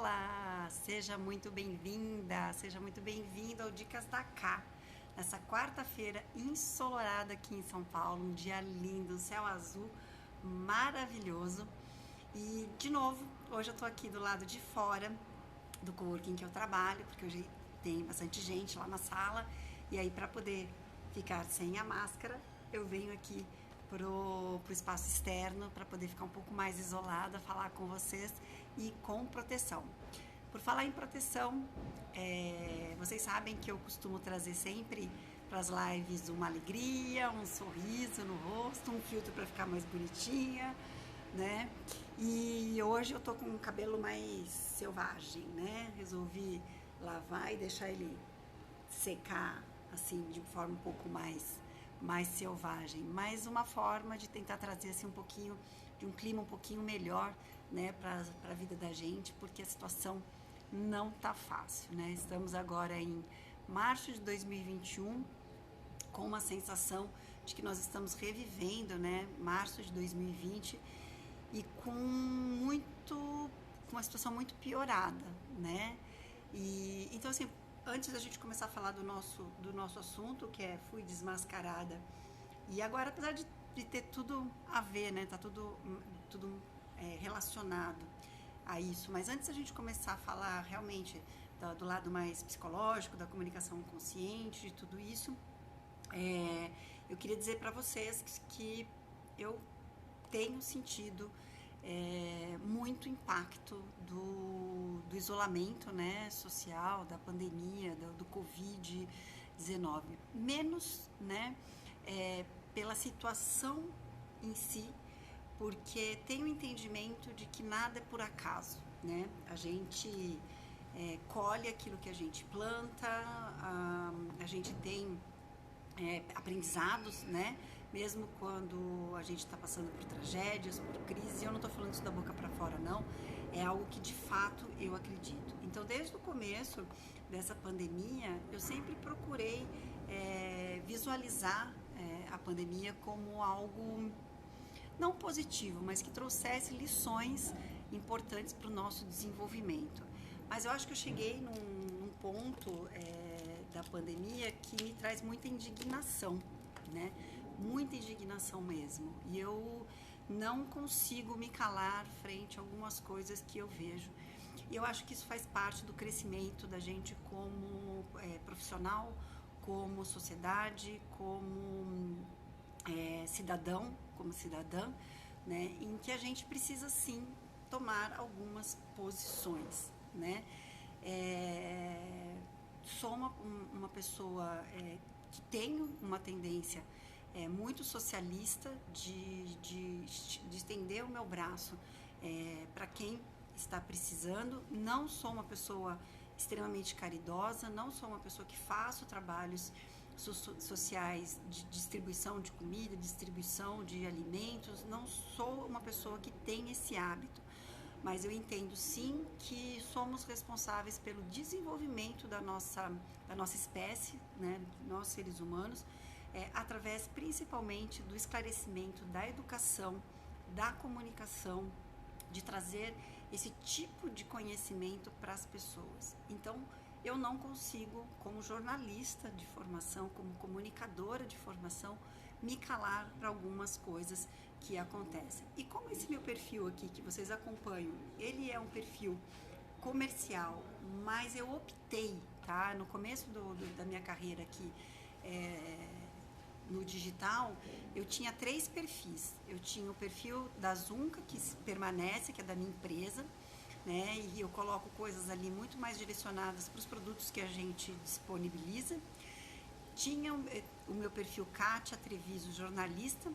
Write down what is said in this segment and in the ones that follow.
Olá, seja muito bem-vinda, seja muito bem-vindo ao Dicas da Cá. Nessa quarta-feira ensolarada aqui em São Paulo, um dia lindo, céu azul maravilhoso. E de novo, hoje eu tô aqui do lado de fora do coworking que eu trabalho, porque hoje tem bastante gente lá na sala, e aí para poder ficar sem a máscara, eu venho aqui pro espaço externo para poder ficar um pouco mais isolada, falar com vocês e com proteção. Por falar em proteção, vocês sabem que eu costumo trazer sempre para as lives uma alegria, um sorriso no rosto, um filtro para ficar mais bonitinha, né? E hoje eu tô com um cabelo mais selvagem, né? Resolvi lavar e deixar ele secar assim de forma um pouco mais selvagem, mas uma forma de tentar trazer assim um pouquinho de um clima um pouquinho melhor, né, para a vida da gente, porque a situação não tá fácil, né? Estamos agora em março de 2021 com uma sensação de que nós estamos revivendo, né, março de 2020 e com uma situação muito piorada, né? E então assim, antes da gente começar a falar do nosso assunto, que é fui desmascarada, e agora, apesar de ter tudo a ver, né, tá tudo relacionado a isso, mas antes da gente começar a falar realmente do lado mais psicológico, da comunicação consciente, de tudo isso, eu queria dizer para vocês que eu tenho sentido muito impacto do isolamento, né, social, da pandemia, do Covid-19. Menos, né, pela situação em si, porque tenho o entendimento de que nada é por acaso, né? A gente colhe aquilo que a gente planta, a gente tem aprendizados, né? Mesmo quando a gente está passando por tragédias, por crises, e eu não estou falando isso da boca para fora, não. É algo que de fato eu acredito. Então, desde o começo dessa pandemia, eu sempre procurei visualizar a pandemia como algo não positivo, mas que trouxesse lições importantes para o nosso desenvolvimento. Mas eu acho que eu cheguei num ponto da pandemia que me traz muita indignação, né? Muita indignação mesmo. E eu não consigo me calar frente a algumas coisas que eu vejo. E eu acho que isso faz parte do crescimento da gente como profissional, como sociedade, como cidadão, como cidadã, né? Em que a gente precisa sim tomar algumas posições, né? Sou uma pessoa que tenho uma tendência muito socialista de estender o meu braço para quem está precisando. Não sou uma pessoa extremamente caridosa, não sou uma pessoa que faço trabalhos sociais de distribuição de comida, distribuição de alimentos, não sou uma pessoa que tem esse hábito, mas eu entendo sim que somos responsáveis pelo desenvolvimento da nossa espécie, né, nós seres humanos, através principalmente do esclarecimento, da educação, da comunicação, de trazer esse tipo de conhecimento para as pessoas. Então, eu não consigo, como jornalista de formação, como comunicadora de formação, me calar para algumas coisas que acontecem. E como esse meu perfil aqui, que vocês acompanham, ele é um perfil comercial, mas eu optei, tá? No começo da minha carreira aqui, no digital, eu tinha 3 perfis. Eu tinha o perfil da Zunca, que permanece, que é da minha empresa, né? E eu coloco coisas ali muito mais direcionadas para os produtos que a gente disponibiliza. Tinha o meu perfil Kátia Treviso, jornalista,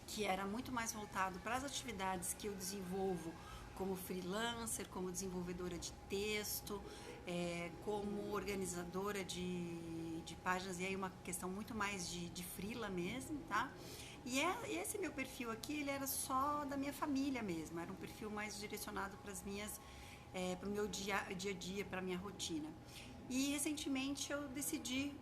que era muito mais voltado para as atividades que eu desenvolvo como freelancer, como desenvolvedora de texto, como organizadora de páginas, e aí uma questão muito mais de freela mesmo, tá? E esse meu perfil aqui, ele era só da minha família mesmo, era um perfil mais direcionado para as minhas, para o meu dia a dia, para a minha rotina. E recentemente eu decidi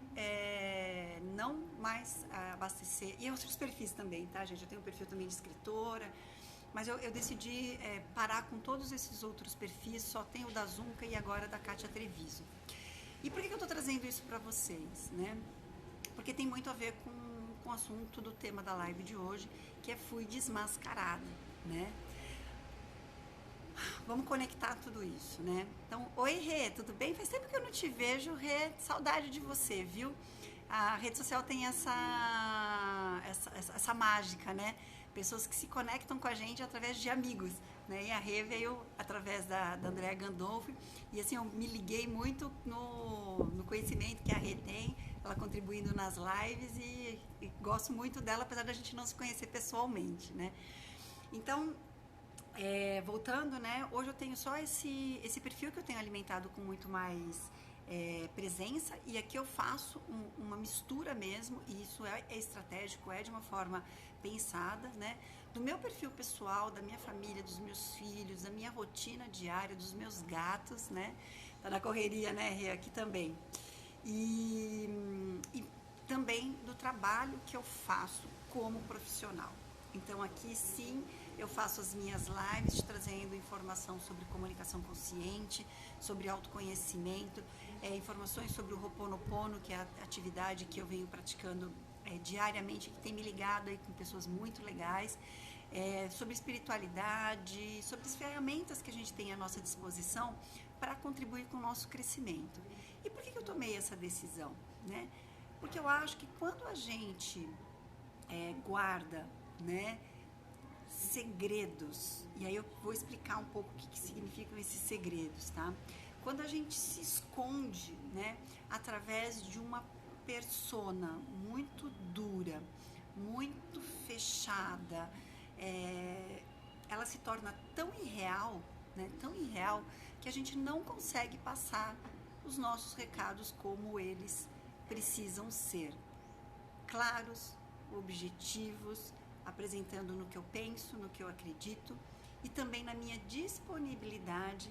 não mais abastecer, e outros perfis também, tá, gente? Eu tenho um perfil também de escritora, mas eu decidi parar com todos esses outros perfis, só tem o da Zunca e agora da Kátia Treviso. E por que eu estou trazendo isso para vocês, né? Porque tem muito a ver com o assunto do tema da live de hoje, que é Fui Desmascarada, né? Vamos conectar tudo isso, né? Então, oi Rê, tudo bem? Faz tempo que eu não te vejo, Rê, saudade de você, viu? A rede social tem essa mágica, né? Pessoas que se conectam com a gente através de amigos, né? E a Rê veio através da Andrea Gandolfi, e assim, eu me liguei muito no conhecimento que a Rê tem, ela contribuindo nas lives, e gosto muito dela, apesar da gente não se conhecer pessoalmente, né? Então, voltando, né? Hoje eu tenho só esse perfil que eu tenho alimentado com muito mais presença, e aqui eu faço uma mistura mesmo, e isso é estratégico, é de uma forma pensada, né? Do meu perfil pessoal, da minha família, dos meus filhos, da minha rotina diária, dos meus gatos, né? Tá na correria, né, Rê? Aqui também. E também do trabalho que eu faço como profissional. Então aqui sim eu faço as minhas lives te trazendo informação sobre comunicação consciente, sobre autoconhecimento, informações sobre o Ho'oponopono, que é a atividade que eu venho praticando diariamente, que tem me ligado aí com pessoas muito legais, sobre espiritualidade, sobre as ferramentas que a gente tem à nossa disposição para contribuir com o nosso crescimento. E por que eu tomei essa decisão, né? Porque eu acho que quando a gente guarda, né, segredos, e aí eu vou explicar um pouco o que significam esses segredos, tá? Quando a gente se esconde, né, através de uma persona muito dura, muito fechada, ela se torna tão irreal, né, tão irreal, que a gente não consegue passar os nossos recados como eles precisam ser. Claros, objetivos, apresentando no que eu penso, no que eu acredito, e também na minha disponibilidade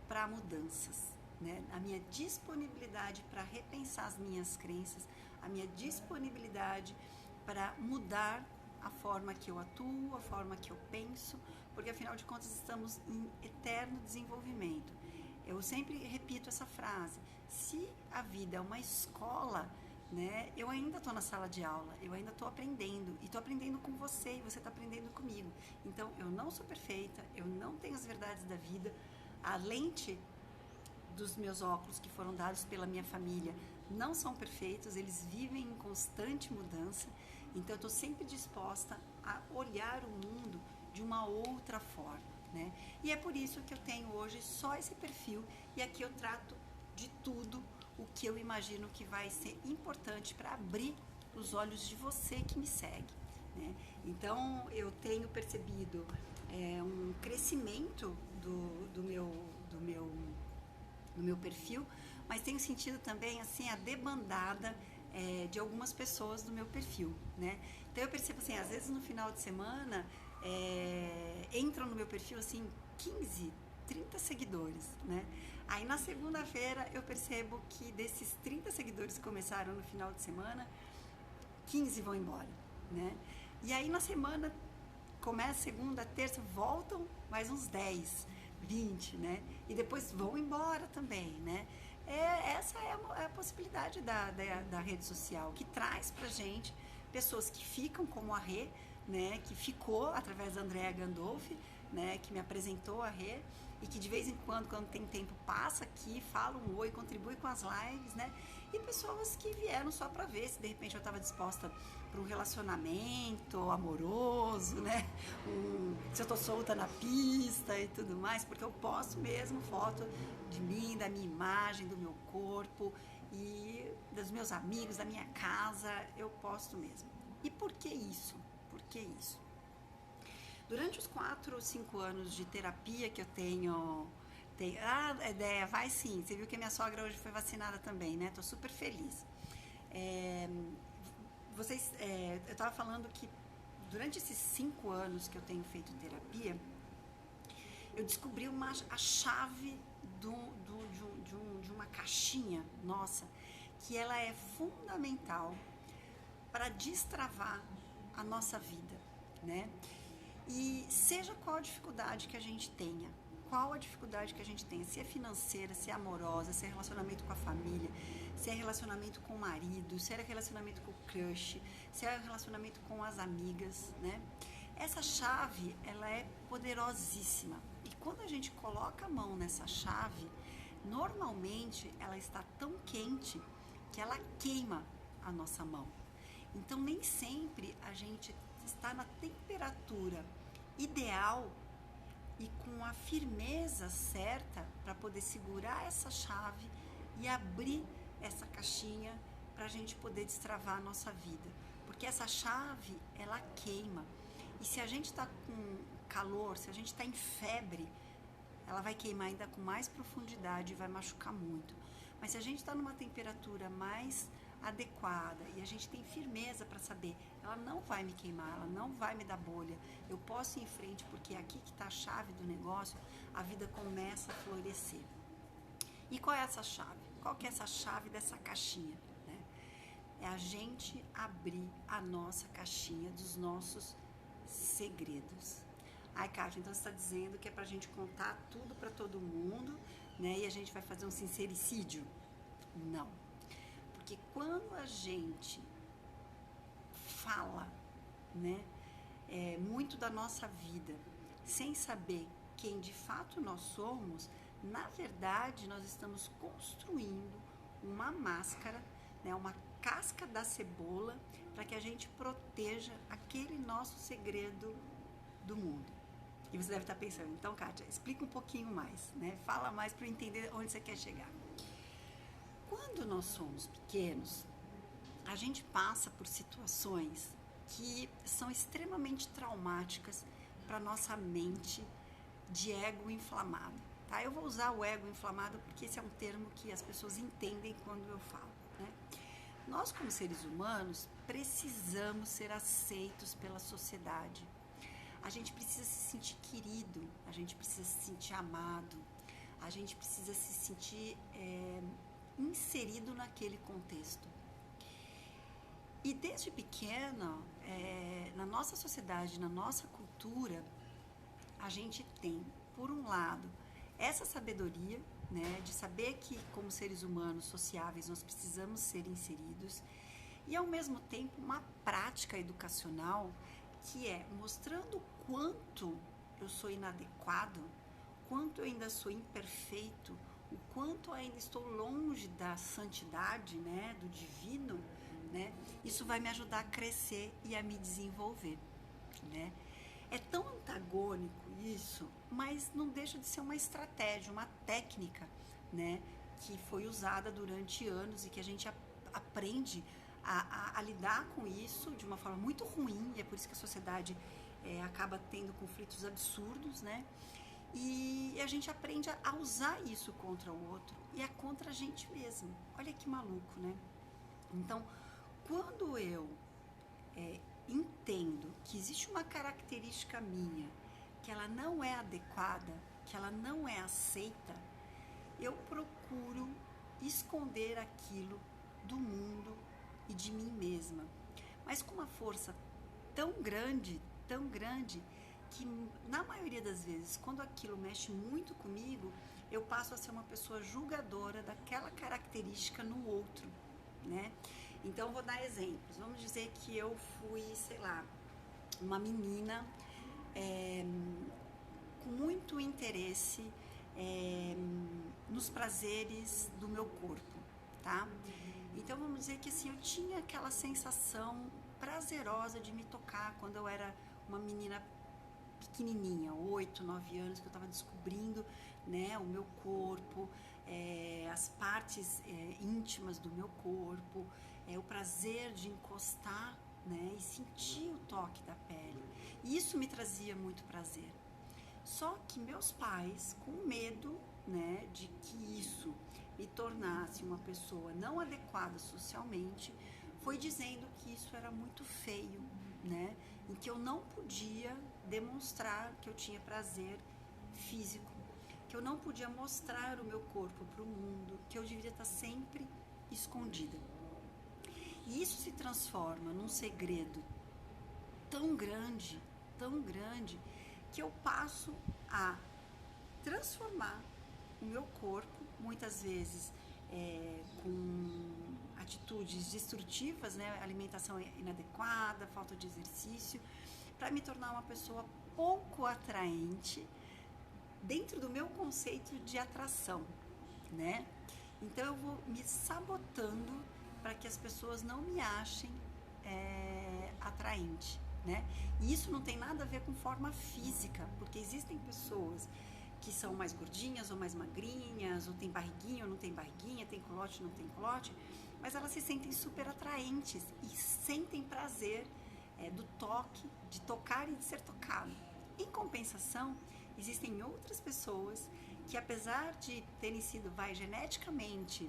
para mudanças, né? A minha disponibilidade para repensar as minhas crenças, a minha disponibilidade para mudar a forma que eu atuo, a forma que eu penso, porque afinal de contas estamos em eterno desenvolvimento. Eu sempre repito essa frase: se a vida é uma escola, né, eu ainda estou na sala de aula, eu ainda estou aprendendo, e estou aprendendo com você, e você está aprendendo comigo. Então, eu não sou perfeita, eu não tenho as verdades da vida, a lente dos meus óculos que foram dados pela minha família não são perfeitos, eles vivem em constante mudança, então eu estou sempre disposta a olhar o mundo de uma outra forma, né? E é por isso que eu tenho hoje só esse perfil, e aqui eu trato de tudo o que eu imagino que vai ser importante para abrir os olhos de você que me segue, né? Então eu tenho percebido um crescimento do meu perfil, mas tenho sentido também assim a debandada de algumas pessoas do meu perfil, né? Então eu percebo assim, às vezes no final de semana entram no meu perfil assim 15, 30 seguidores, né? Aí na segunda-feira eu percebo que desses 30 seguidores que começaram no final de semana, 15 vão embora, né? E aí na semana, começa segunda, terça, voltam mais uns 10, 20, né? E depois vão embora também, né? Essa é a possibilidade da rede social, que traz pra gente pessoas que ficam como a Rê, né? Que ficou através da Andrea Gandolfi, né? Que me apresentou a Rê, e que de vez em quando tem tempo, passa aqui, fala um oi, contribui com as lives, né? E pessoas que vieram só para ver se de repente eu estava disposta para um relacionamento amoroso, né? Se eu tô solta na pista e tudo mais, porque eu posto mesmo foto de mim, da minha imagem, do meu corpo e dos meus amigos, da minha casa, eu posto mesmo. E por que isso? Por que isso? Durante os 4 ou 5 anos de terapia que eu tenho... ideia, vai sim. Você viu que a minha sogra hoje foi vacinada também, né? Tô super feliz. Eu estava falando que durante esses 5 anos que eu tenho feito terapia, eu descobri a chave de uma caixinha nossa, que ela é fundamental para destravar a nossa vida, né? E seja qual a dificuldade que a gente tenha, qual a dificuldade que a gente tenha, se é financeira, se é amorosa, se é relacionamento com a família, se é relacionamento com o marido, se é relacionamento com o crush, se é relacionamento com as amigas, né? Essa chave, ela é poderosíssima. E quando a gente coloca a mão nessa chave, normalmente ela está tão quente que ela queima a nossa mão. Então nem sempre a gente está na temperatura ideal e com a firmeza certa para poder segurar essa chave e abrir essa caixinha para a gente poder destravar a nossa vida. Porque essa chave, ela queima. E se a gente está com calor, se a gente está em febre, ela vai queimar ainda com mais profundidade e vai machucar muito. Mas se a gente está numa temperatura mais adequada e a gente tem firmeza para saber, ela não vai me queimar, ela não vai me dar bolha, eu posso ir em frente porque é aqui que está a chave do negócio, a vida começa a florescer. E qual é essa chave? Qual que é essa chave dessa caixinha? Né? É a gente abrir a nossa caixinha dos nossos segredos. Ai, Kátia, então você está dizendo que é pra gente contar tudo para todo mundo, né? E a gente vai fazer um sincericídio? Não. Porque quando a gente fala, né, muito da nossa vida, sem saber quem de fato nós somos, na verdade nós estamos construindo uma máscara, né, uma casca da cebola, para que a gente proteja aquele nosso segredo do mundo. E você deve estar pensando, então, Kátia, explica um pouquinho mais, né? Fala mais para eu entender onde você quer chegar. Quando nós somos pequenos, a gente passa por situações que são extremamente traumáticas para nossa mente de ego inflamado. Tá? Eu vou usar o ego inflamado porque esse é um termo que as pessoas entendem quando eu falo. Né? Nós, como seres humanos, precisamos ser aceitos pela sociedade. A gente precisa se sentir querido, a gente precisa se sentir amado, a gente precisa se sentir inserido naquele contexto. E desde pequena, na nossa sociedade, na nossa cultura, a gente tem, por um lado, essa sabedoria, né, de saber que como seres humanos sociáveis nós precisamos ser inseridos, e ao mesmo tempo uma prática educacional que é mostrando o quanto eu sou inadequado, quanto eu ainda sou imperfeito, o quanto eu ainda estou longe da santidade, né, do divino, né, isso vai me ajudar a crescer e a me desenvolver, né. É tão antagônico isso, mas não deixa de ser uma estratégia, uma técnica, né, que foi usada durante anos e que a gente aprende a lidar com isso de uma forma muito ruim, e é por isso que a sociedade acaba tendo conflitos absurdos, né? E a gente aprende a usar isso contra o outro e é contra a gente mesmo. Olha que maluco, né? Então, quando eu entendo que existe uma característica minha que ela não é adequada, que ela não é aceita, eu procuro esconder aquilo do mundo e de mim mesma, mas com uma força tão grande, que na maioria das vezes, quando aquilo mexe muito comigo, eu passo a ser uma pessoa julgadora daquela característica no outro, né? Então, vou dar exemplos. Vamos dizer que eu fui, sei lá, uma menina com muito interesse nos prazeres do meu corpo, tá? Então, vamos dizer que assim, eu tinha aquela sensação prazerosa de me tocar quando eu era uma menina pequenininha, 8, 9 anos, que eu estava descobrindo, né, o meu corpo, as partes íntimas do meu corpo, o prazer de encostar, né, e sentir o toque da pele. E isso me trazia muito prazer. Só que meus pais, com medo, né, de que isso me tornasse uma pessoa não adequada socialmente, foi dizendo que isso era muito feio, né, em que eu não podia demonstrar que eu tinha prazer físico, que eu não podia mostrar o meu corpo para o mundo, que eu deveria estar sempre escondida. E isso se transforma num segredo tão grande, tão grande que eu passo a transformar o meu corpo, muitas vezes com atitudes destrutivas, né? Alimentação inadequada, falta de exercício, para me tornar uma pessoa pouco atraente dentro do meu conceito de atração, né? Então eu vou me sabotando para que as pessoas não me achem atraente, né? E isso não tem nada a ver com forma física, porque existem pessoas que são mais gordinhas ou mais magrinhas, ou tem barriguinha ou não tem barriguinha, tem culote ou não tem culote, mas elas se sentem super atraentes e sentem prazer do toque, de tocar e de ser tocado. Em compensação, existem outras pessoas que, apesar de terem sido geneticamente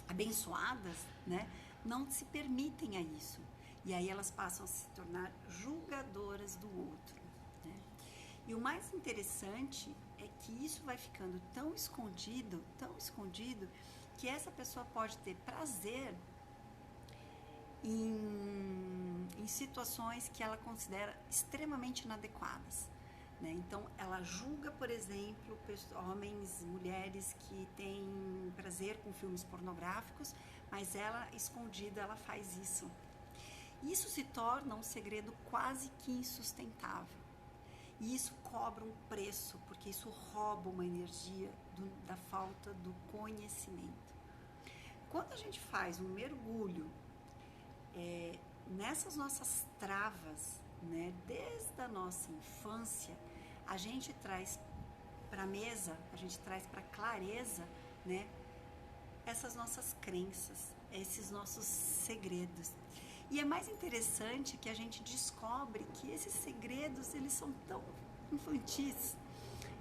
abençoadas, né, não se permitem a isso. E aí elas passam a se tornar julgadoras do outro, né? E o mais interessante é que isso vai ficando tão escondido, que essa pessoa pode ter prazer em situações que ela considera extremamente inadequadas, né? Então ela julga, por exemplo, homens, mulheres que têm prazer com filmes pornográficos, mas ela, escondida, ela faz isso. Isso se torna um segredo quase que insustentável. E isso cobra um preço, porque isso rouba uma energia da falta do conhecimento. Quando a gente faz um mergulho nessas nossas travas, né, desde a nossa infância, a gente traz para a mesa, a gente traz para a clareza, né, essas nossas crenças, esses nossos segredos. E é mais interessante que a gente descobre que esses segredos, eles são tão infantis,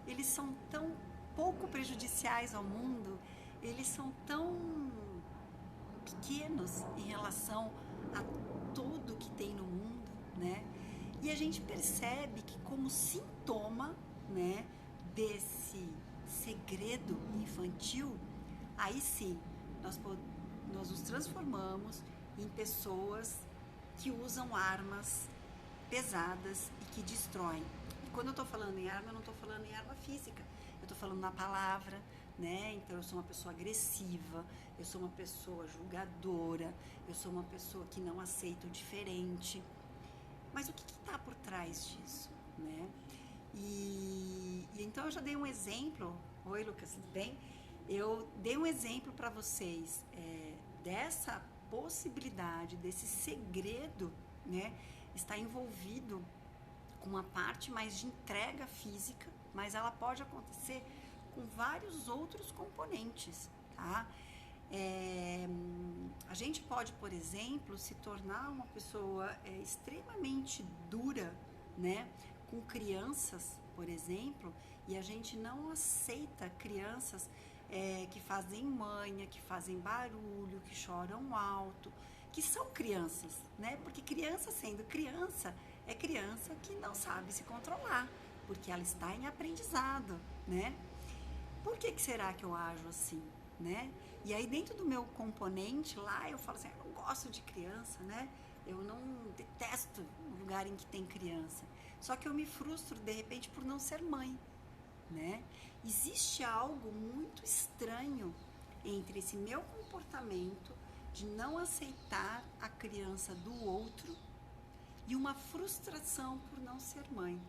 eles são tão pouco prejudiciais ao mundo, eles são tão pequenos em relação a tudo que tem no mundo, né? E a gente percebe que, como sintoma, né, desse segredo infantil, aí sim, nós nos transformamos em pessoas que usam armas pesadas e que destroem. E quando eu estou falando em arma, eu não estou falando em arma física, eu estou falando na palavra, né? Então eu sou uma pessoa agressiva, eu sou uma pessoa julgadora, eu sou uma pessoa que não aceita o diferente. Mas o que está por trás disso, né? E então eu já dei um exemplo. Oi, Lucas, tudo bem? Eu dei um exemplo para vocês dessa possibilidade, desse segredo, né? Está envolvido com uma parte mais de entrega física, mas ela pode acontecer com vários outros componentes, tá? A gente pode, por exemplo, se tornar uma pessoa extremamente dura, né? Com crianças, por exemplo, e a gente não aceita crianças que fazem manha, que fazem barulho, que choram alto, que são crianças, né? Porque criança sendo criança, é criança que não sabe se controlar, porque ela está em aprendizado, né? Por que será que eu ajo assim, né? E aí dentro do meu componente lá, eu falo assim, eu não gosto de criança, né? Eu não detesto o lugar em que tem criança. Só que eu me frustro, de repente, por não ser mãe, né? Existe algo muito estranho entre esse meu comportamento de não aceitar a criança do outro e uma frustração por não ser mãe,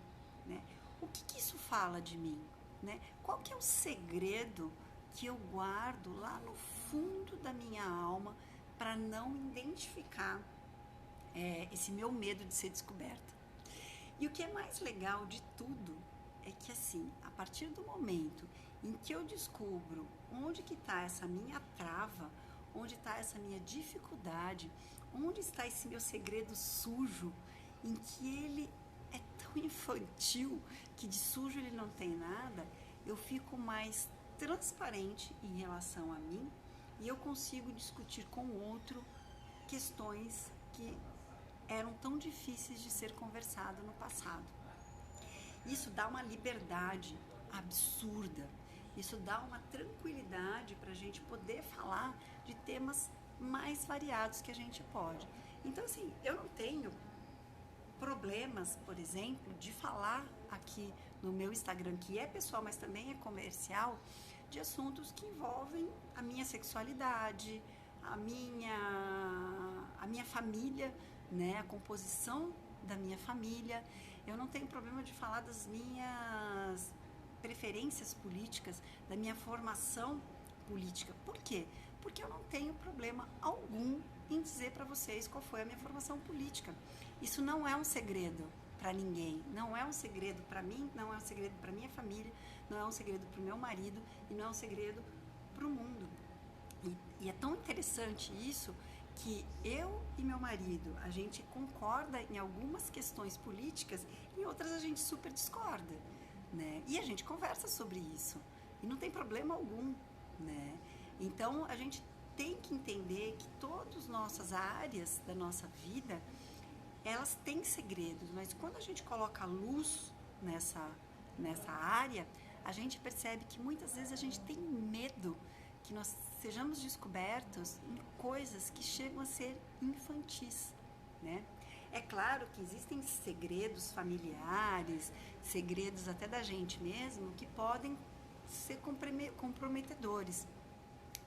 né? O que isso fala de mim, né? Qual que é o segredo que eu guardo lá no fundo da minha alma para não identificar esse meu medo de ser descoberta? E o que é mais legal de tudo é que, assim, a partir do momento em que eu descubro onde que está essa minha trava, onde está essa minha dificuldade, onde está esse meu segredo sujo, em que ele é tão infantil que de sujo ele não tem nada, eu fico mais transparente em relação a mim e eu consigo discutir com o outro questões que eram tão difíceis de ser conversado no passado. Isso dá uma liberdade absurda, isso dá uma tranquilidade para a gente poder falar de temas mais variados que a gente pode. Então, assim, eu não tenho problemas, por exemplo, de falar aqui no meu Instagram, que é pessoal, mas também é comercial, de assuntos que envolvem a minha sexualidade, a minha família, né, a composição da minha família. Eu não tenho problema de falar das minhas preferências políticas, da minha formação política. Por quê? Porque eu não tenho problema algum em dizer para vocês qual foi a minha formação política. Isso não é um segredo para ninguém, não é um segredo para mim, não é um segredo para minha família, não é um segredo para o meu marido e não é um segredo para o mundo. E é tão interessante isso que eu e meu marido, a gente concorda em algumas questões políticas, em outras a gente super discorda, né? E a gente conversa sobre isso e não tem problema algum, né? Então a gente tem que entender que todas as nossas áreas da nossa vida, elas têm segredos, mas quando a gente coloca luz nessa área, a gente percebe que muitas vezes a gente tem medo que nós sejamos descobertos em coisas que chegam a ser infantis, né? É claro que existem segredos familiares, segredos até da gente mesmo, que podem ser comprometedores,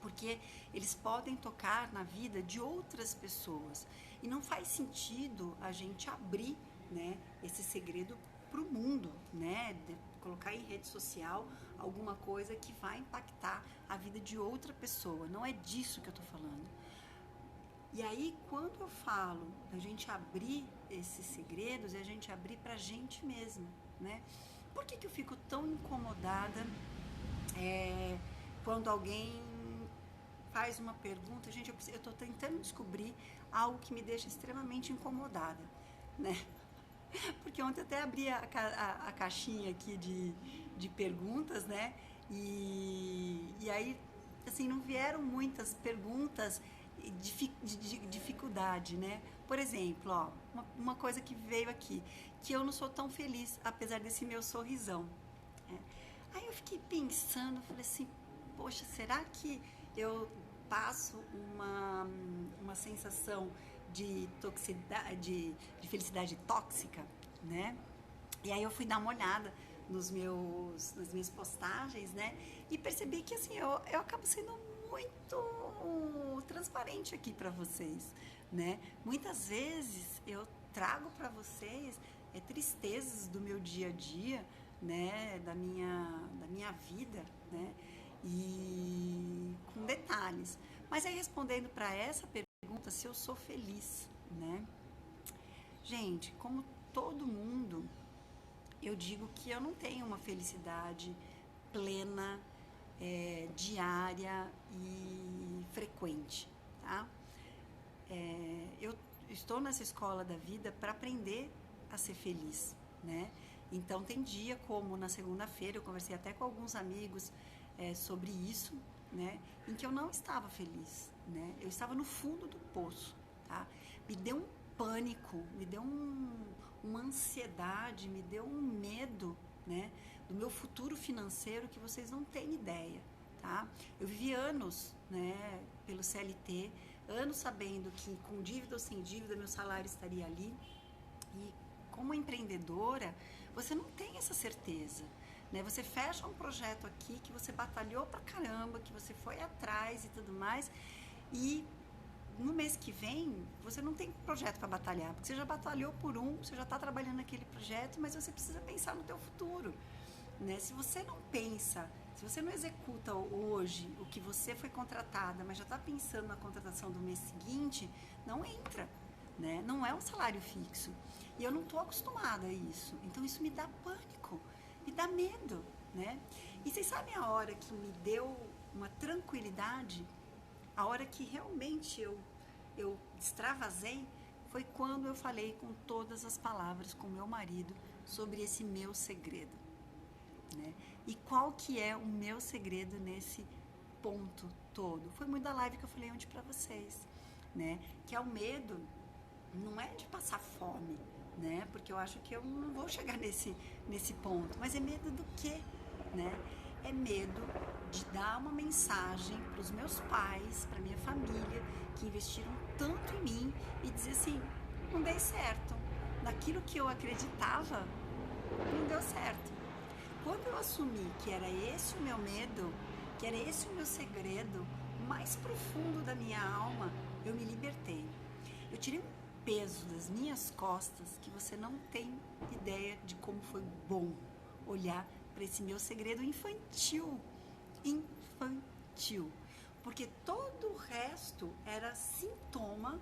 porque eles podem tocar na vida de outras pessoas. E não faz sentido a gente abrir, né, esse segredo para o mundo, né? De colocar em rede social alguma coisa que vai impactar a vida de outra pessoa. Não é disso que eu estou falando. E aí, quando eu falo a gente abrir esses segredos, é a gente abrir para a gente mesmo, né? Por que eu fico tão incomodada quando alguém faz uma pergunta? Gente, eu estou tentando descobrir algo que me deixa extremamente incomodada, né? Porque ontem eu até abri a caixinha aqui de perguntas, né? E aí, assim, não vieram muitas perguntas de dificuldade, né? Por exemplo, ó, uma coisa que veio aqui, que eu não sou tão feliz, apesar desse meu sorrisão. Aí eu fiquei pensando, falei assim, poxa, será que eu passo uma sensação de toxicidade, de felicidade tóxica, né? E aí eu fui dar uma olhada nas minhas postagens, né? E percebi que, assim, eu acabo sendo muito transparente aqui para vocês, né? Muitas vezes eu trago para vocês tristezas do meu dia a dia, né? Da minha vida, né? E com detalhes. Mas aí, respondendo para essa pergunta, se eu sou feliz, né? Gente, como todo mundo, eu digo que eu não tenho uma felicidade plena, diária e frequente, tá? Eu estou nessa escola da vida para aprender a ser feliz, né? Então tem dia como na segunda-feira, eu conversei até com alguns amigos sobre isso, né? Em que eu não estava feliz, né? Eu estava no fundo do poço, tá? Me deu um pânico, me deu uma ansiedade, me deu um medo, né? Do meu futuro financeiro que vocês não têm ideia, tá? Eu vivi anos, né? Pelo CLT, anos sabendo que com dívida ou sem dívida meu salário estaria ali. E como empreendedora, você não tem essa certeza, né? Você fecha um projeto aqui que você batalhou pra caramba, que você foi atrás e tudo mais, e no mês que vem você não tem projeto para batalhar, porque você já batalhou por você já está trabalhando naquele projeto, mas você precisa pensar no teu futuro, né? Se você não pensa, se você não executa hoje o que você foi contratada, mas já está pensando na contratação do mês seguinte, não entra, né? Não é um salário fixo. E eu não estou acostumada a isso. Então isso me dá pânico, me dá medo, né? E vocês sabem a hora que me deu uma tranquilidade, a hora que realmente eu extravasei, foi quando eu falei com todas as palavras com meu marido sobre esse meu segredo, né? E qual que é o meu segredo nesse ponto todo? Foi muito da live que eu falei ontem pra vocês, né? Que é o medo, não é de passar fome, né? Porque eu acho que eu não vou chegar nesse ponto. Mas é medo do quê, né? É medo de dar uma mensagem para os meus pais, para minha família, que investiram tanto em mim, e dizer assim, não dei certo, naquilo que eu acreditava, não deu certo. Quando eu assumi que era esse o meu medo, que era esse o meu segredo mais profundo da minha alma, eu me libertei. Eu tirei um peso das minhas costas que você não tem ideia de como foi bom olhar para esse meu segredo infantil. Infantil. Porque todo o resto era sintoma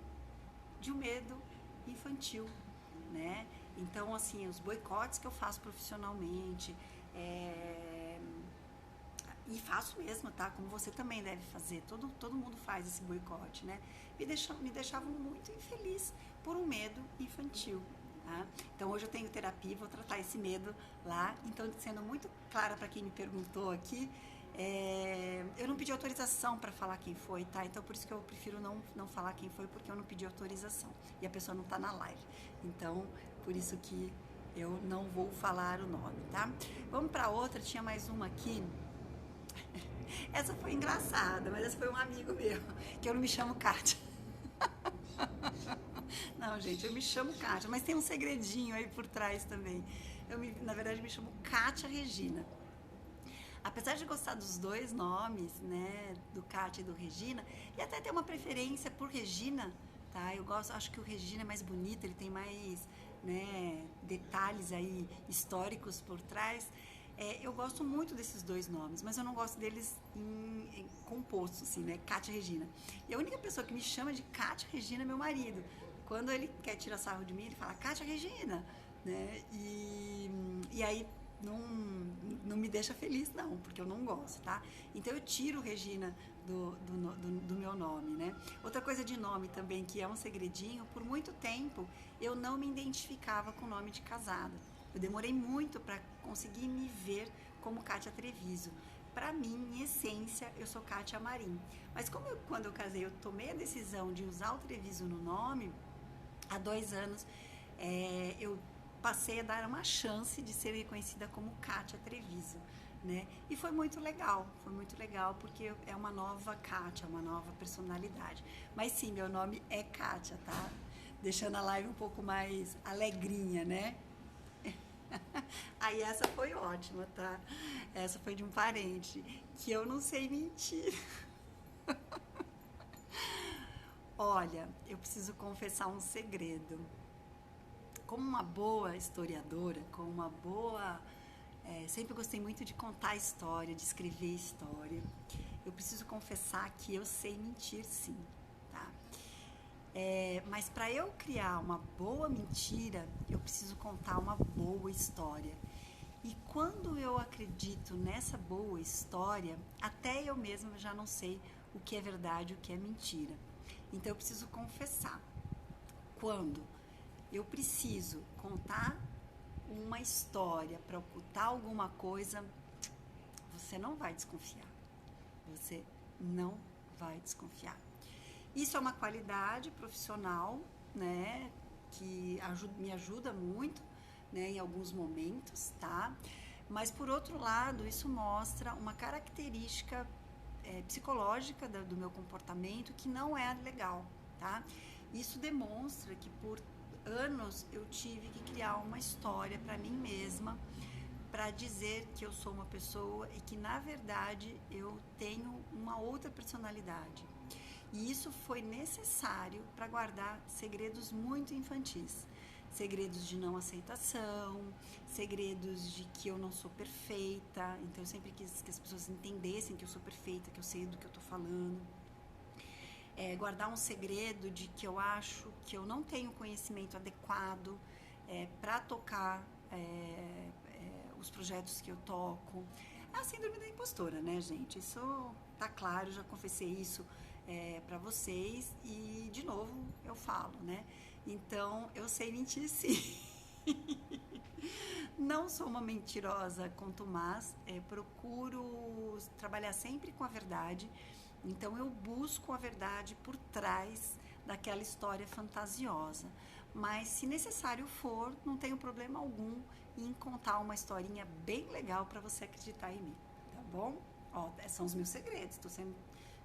de um medo infantil, né? Então, assim, os boicotes que eu faço profissionalmente, e faço mesmo, tá? Como você também deve fazer, todo mundo faz esse boicote, né? Me deixavam muito infeliz por um medo infantil, tá? Então, hoje eu tenho terapia, vou tratar esse medo lá. Então, sendo muito clara para quem me perguntou aqui, eu não pedi autorização para falar quem foi, tá? Então, por isso que eu prefiro não falar quem foi, porque eu não pedi autorização. E a pessoa não tá na live. Então, por isso que eu não vou falar o nome, tá? Vamos para outra, tinha mais uma aqui. Essa foi engraçada, mas essa foi um amigo meu, que eu não me chamo Kátia. Não, gente, eu me chamo Kátia, mas tem um segredinho aí por trás também. Na verdade, me chamo Kátia Regina. Apesar de gostar dos dois nomes, né, do Kátia e do Regina, e até ter uma preferência por Regina, tá? Eu gosto, acho que o Regina é mais bonito, ele tem mais, né, detalhes aí históricos por trás. Eu gosto muito desses dois nomes, mas eu não gosto deles em composto, assim, né? Kátia Regina. E a única pessoa que me chama de Kátia Regina é meu marido. Quando ele quer tirar sarro de mim, ele fala Kátia Regina, né? E aí não me deixa feliz, não, porque eu não gosto, tá? Então eu tiro Regina do meu nome, né? Outra coisa de nome também, que é um segredinho, por muito tempo eu não me identificava com o nome de casada. Eu demorei muito para conseguir me ver como Kátia Treviso. Para mim, em essência, eu sou Kátia Marim. Mas quando eu casei, eu tomei a decisão de usar o Treviso no nome, há 2 anos, eu passei a dar uma chance de ser reconhecida como Kátia Treviso, né? E foi muito legal porque é uma nova Kátia, uma nova personalidade. Mas sim, meu nome é Kátia, tá? Deixando a live um pouco mais alegrinha, né? Aí essa foi ótima, tá? Essa foi de um parente, que eu não sei mentir. Olha, eu preciso confessar um segredo. Como uma boa historiadora, como uma boa... sempre gostei muito de contar história, de escrever história. Eu preciso confessar que eu sei mentir, sim, tá? Mas para eu criar uma boa mentira, eu preciso contar uma boa história. E quando eu acredito nessa boa história, até eu mesma já não sei o que é verdade e o que é mentira. Então eu preciso confessar. Quando eu preciso contar uma história para ocultar alguma coisa, você não vai desconfiar. Você não vai desconfiar. Isso é uma qualidade profissional, né, que me ajuda muito, né, em alguns momentos, tá? Mas, por outro lado, isso mostra uma característica psicológica do meu comportamento que não é legal, tá? Isso demonstra que por anos eu tive que criar uma história para mim mesma para dizer que eu sou uma pessoa e que, na verdade, eu tenho uma outra personalidade. E isso foi necessário para guardar segredos muito infantis. Segredos de não aceitação, segredos de que eu não sou perfeita. Então eu sempre quis que as pessoas entendessem que eu sou perfeita, que eu sei do que eu estou falando. Guardar um segredo de que eu acho que eu não tenho conhecimento adequado para tocar os projetos que eu toco. A síndrome da impostora, né, gente? Isso tá claro, já confessei isso para vocês e, de novo, eu falo, né? Então, eu sei mentir, sim. Não sou uma mentirosa contumaz, procuro trabalhar sempre com a verdade. Então, eu busco a verdade por trás daquela história fantasiosa. Mas, se necessário for, não tenho problema algum em contar uma historinha bem legal para você acreditar em mim, tá bom? Ó, são os meus segredos, estou sendo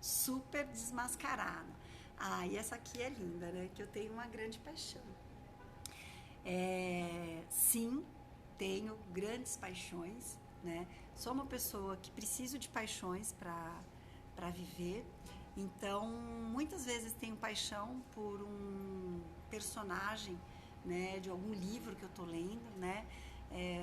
super desmascarada. Ah, e essa aqui é linda, né? Que eu tenho uma grande paixão. Sim, tenho grandes paixões, né? Sou uma pessoa que preciso de paixões para viver. Então, muitas vezes tenho paixão por um personagem, né, de algum livro que eu estou lendo, né?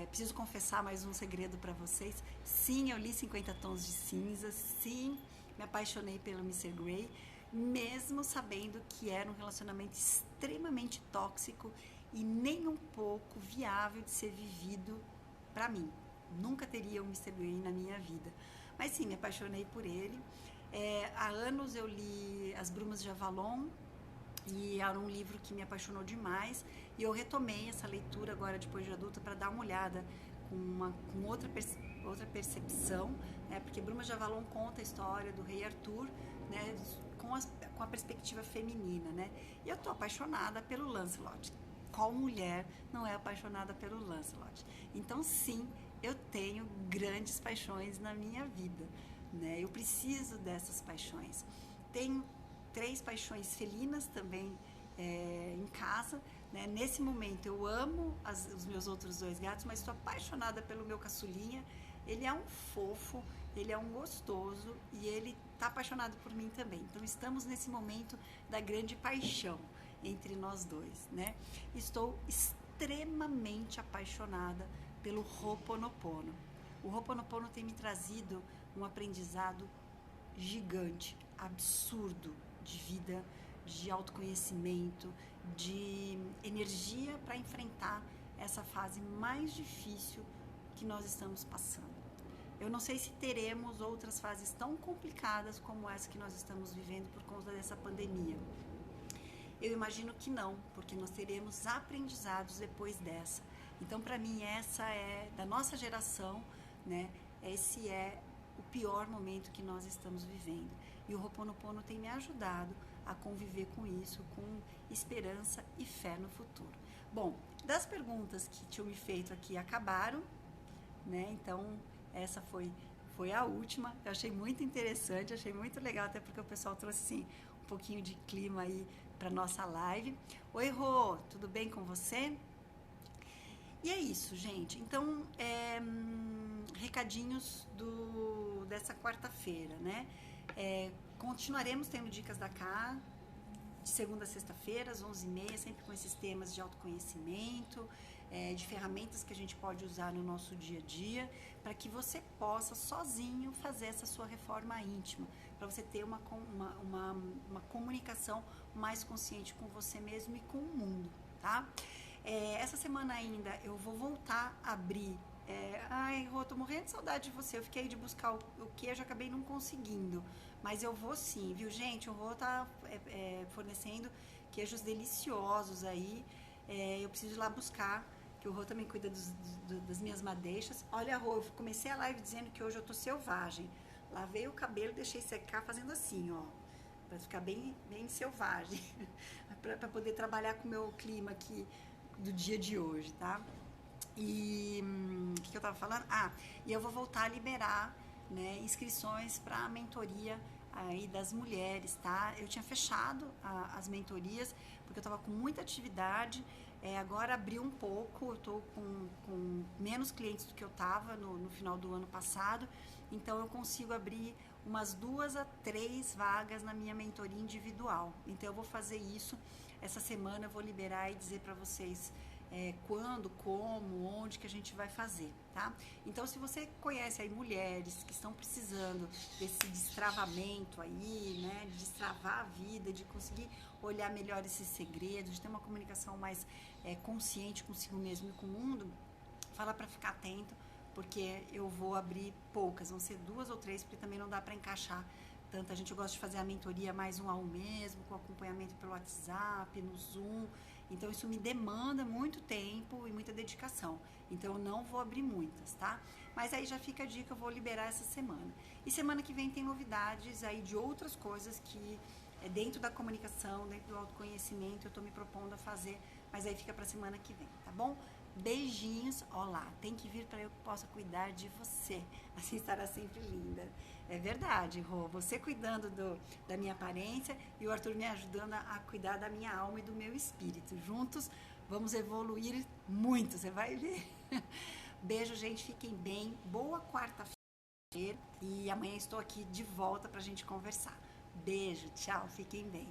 Preciso confessar mais um segredo para vocês. Sim, eu li 50 Tons de Cinza. Sim, me apaixonei pelo Mr. Grey, mesmo sabendo que era um relacionamento extremamente tóxico e nem um pouco viável de ser vivido para mim. Nunca teria um Mr. Grey na minha vida. Mas sim, me apaixonei por ele. Há anos eu li As Brumas de Avalon e era um livro que me apaixonou demais, e eu retomei essa leitura agora depois de adulta para dar uma olhada com outra percepção, né? Porque Brumas de Avalon conta a história do rei Arthur, né? Com a perspectiva feminina, né? E eu tô apaixonada pelo Lancelot. Qual mulher não é apaixonada pelo Lancelot? Então sim, eu tenho grandes paixões na minha vida, né? Eu preciso dessas paixões. Tenho 3 paixões felinas também em casa, né? Nesse momento eu amo os meus outros 2 gatos, mas estou apaixonada pelo meu caçulinha. Ele é um fofo, ele é um gostoso e ele está apaixonado por mim também. Então estamos nesse momento da grande paixão entre nós dois, né? Estou extremamente apaixonada pelo Ho'oponopono. O Ho'oponopono tem me trazido um aprendizado gigante, absurdo, de vida, de autoconhecimento, de energia para enfrentar essa fase mais difícil que nós estamos passando. Eu não sei se teremos outras fases tão complicadas como essa que nós estamos vivendo por conta dessa pandemia. Eu imagino que não, porque nós teremos aprendizados depois dessa. Então, para mim, essa é, da nossa geração, né? Esse é o pior momento que nós estamos vivendo. E o Ho'oponopono tem me ajudado a conviver com isso, com esperança e fé no futuro. Bom, das perguntas que tinham me feito aqui acabaram, né? Então, essa foi a última. Eu achei muito interessante, achei muito legal, até porque o pessoal trouxe, assim, um pouquinho de clima aí para nossa live. Oi, Rô, tudo bem com você? E é isso, gente. Então, recadinhos dessa quarta-feira, né? Continuaremos tendo dicas da Cá, de segunda a sexta-feira, às 11h30, sempre com esses temas de autoconhecimento, de ferramentas que a gente pode usar no nosso dia a dia, para que você possa sozinho fazer essa sua reforma íntima, para você ter uma comunicação mais consciente com você mesmo e com o mundo, tá? Essa semana ainda eu vou voltar a abrir. Ai, Rô, tô morrendo de saudade de você. Eu fiquei de buscar o queijo, acabei não conseguindo. Mas eu vou sim, viu, gente? O Rô tá fornecendo queijos deliciosos aí. Eu preciso ir lá buscar, que o Rô também cuida das minhas madeixas. Olha, Rô, eu comecei a live dizendo que hoje eu tô selvagem. Lavei o cabelo, deixei secar fazendo assim, ó. Pra ficar bem, bem selvagem. pra poder trabalhar com o meu clima aqui do dia de hoje, tá? E o que eu tava falando? E eu vou voltar a liberar, né, inscrições para a mentoria aí das mulheres, tá? Eu tinha fechado as mentorias porque eu tava com muita atividade, agora abriu um pouco, eu tô com menos clientes do que eu tava no final do ano passado, então eu consigo abrir umas 2 a 3 vagas na minha mentoria individual. Então eu vou fazer isso essa semana, eu vou liberar e dizer para vocês quando, como, onde que a gente vai fazer, tá? Então, se você conhece aí mulheres que estão precisando desse destravamento aí, né, de destravar a vida, de conseguir olhar melhor esses segredos, de ter uma comunicação mais consciente consigo mesmo e com o mundo, fala para ficar atento, porque eu vou abrir poucas, vão ser 2 ou 3, porque também não dá para encaixar tanta gente. Eu gosto de fazer a mentoria mais 1 a 1 mesmo, com acompanhamento pelo WhatsApp, no Zoom. Então, isso me demanda muito tempo e muita dedicação. Então, eu não vou abrir muitas, tá? Mas aí já fica a dica, eu vou liberar essa semana. E semana que vem tem novidades aí de outras coisas que dentro da comunicação, dentro do autoconhecimento, eu tô me propondo a fazer, mas aí fica pra semana que vem, tá bom? Beijinhos, olá, tem que vir para eu que possa cuidar de você, assim estará sempre linda. É verdade, Rô, você cuidando da minha aparência e o Arthur me ajudando a cuidar da minha alma e do meu espírito. Juntos Vamos evoluir muito, você vai ver. Beijo, gente, fiquem bem. Boa quarta-feira e amanhã estou aqui de volta pra gente conversar. Beijo, tchau, fiquem bem.